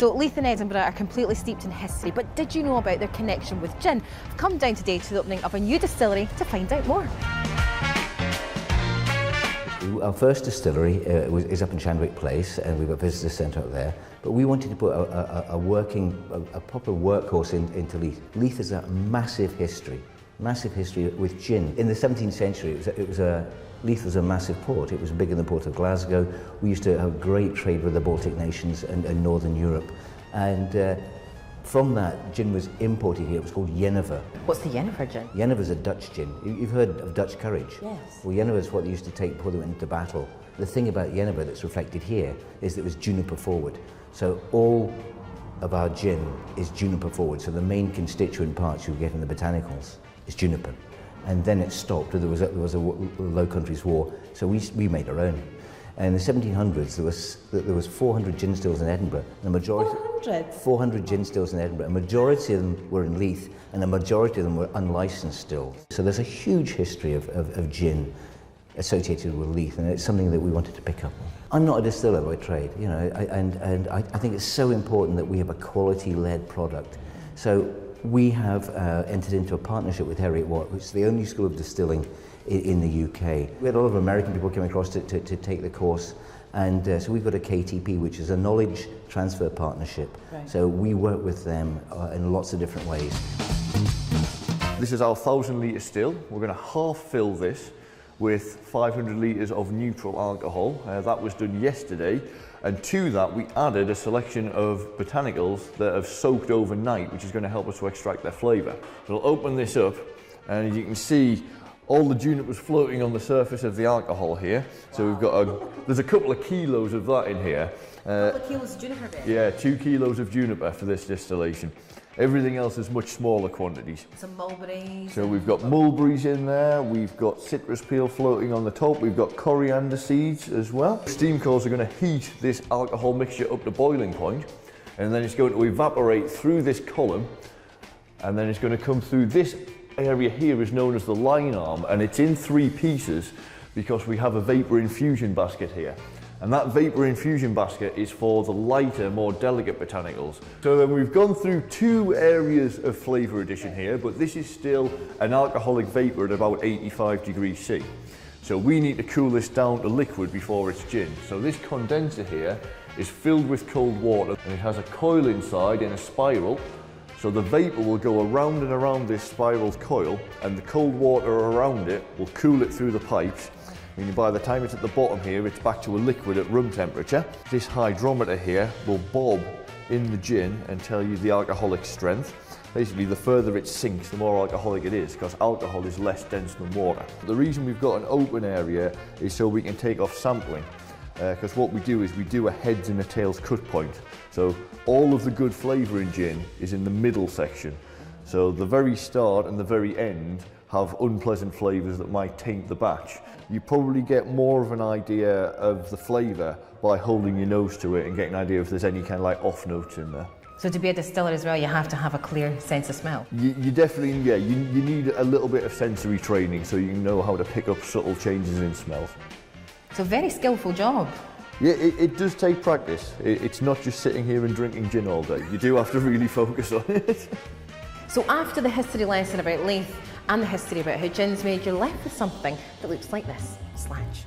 So Leith and Edinburgh are completely steeped in history, but did you know about their connection with gin? I've come down today to the opening of a new distillery to find out more. Our first distillery is up in Shandwick Place, and we've got a visitor centre up there. But we wanted to put a proper workhorse into Leith. Leith has a massive history with gin. In the 17th century, Leith was a massive port. It was bigger than the port of Glasgow. We used to have great trade with the Baltic nations and Northern Europe. And from that, gin was imported here. It was called Jenever. What's the Jenever gin? Jenever's a Dutch gin. You've heard of Dutch courage? Yes. Well, Jenever is what they used to take before they went into battle. The thing about Jenever that's reflected here is that it was juniper forward. So all of our gin is juniper forward. So the main constituent parts you get in the botanicals is juniper. And then it stopped. There was a Low Countries War, so we made our own. And in the 1700s, there was 400 gin stills in Edinburgh. And the majority, 400 gin stills in Edinburgh. A majority of them were in Leith, and a majority of them were unlicensed stills. So there's a huge history of gin associated with Leith, and it's something that we wanted to pick up on. I'm not a distiller by trade, you know, and I think it's so important that we have a quality-led product. So we have entered into a partnership with Heriot Watt, which is the only school of distilling in the UK. We had a lot of American people coming across to take the course, and so we've got a KTP, which is a knowledge transfer partnership. Right. So we work with them in lots of different ways. This is our 1,000 litre still. We're going to half fill this with 500 litres of neutral alcohol. That was done yesterday, and to that we added a selection of botanicals that have soaked overnight, which is going to help us to extract their flavour. So we'll open this up, and you can see all the junipers floating on the surface of the alcohol here. So we've got there's a couple of kilos of that in here. A couple of kilos of juniper bit? Yeah, 2 kilos of juniper for this distillation. Everything else is much smaller quantities. Some mulberries. So we've got mulberries in there, we've got citrus peel floating on the top, we've got coriander seeds as well. Steam coils are going to heat this alcohol mixture up to boiling point, and then it's going to evaporate through this column, and then it's going to come through this area here is known as the line arm, and it's in 3 pieces because we have a vapour infusion basket here. And that vapour infusion basket is for the lighter, more delicate botanicals. So then we've gone through 2 areas of flavour addition here, but this is still an alcoholic vapour at about 85 degrees C. So we need to cool this down to liquid before it's gin. So this condenser here is filled with cold water, and it has a coil inside in a spiral. So the vapour will go around and around this spiral coil, and the cold water around it will cool it through the pipes. Meaning by the time it's at the bottom here, it's back to a liquid at room temperature. This hydrometer here will bob in the gin and tell you the alcoholic strength. Basically, the further it sinks, the more alcoholic it is, because alcohol is less dense than water. The reason we've got an open area is so we can take off sampling. Because what we do is we do a heads and a tails cut point. So all of the good flavour in gin is in the middle section. So the very start and the very end have unpleasant flavours that might taint the batch. You probably get more of an idea of the flavour by holding your nose to it and getting an idea if there's any kind of like off notes in there. So to be a distiller as well, you have to have a clear sense of smell? You definitely, yeah, you need a little bit of sensory training so you know how to pick up subtle changes in smells. So very skillful job. Yeah, it does take practice. It's not just sitting here and drinking gin all day. You do have to really focus on it. So after the history lesson about Leith and the history about how gin's made, you're left with something that looks like this, sludge.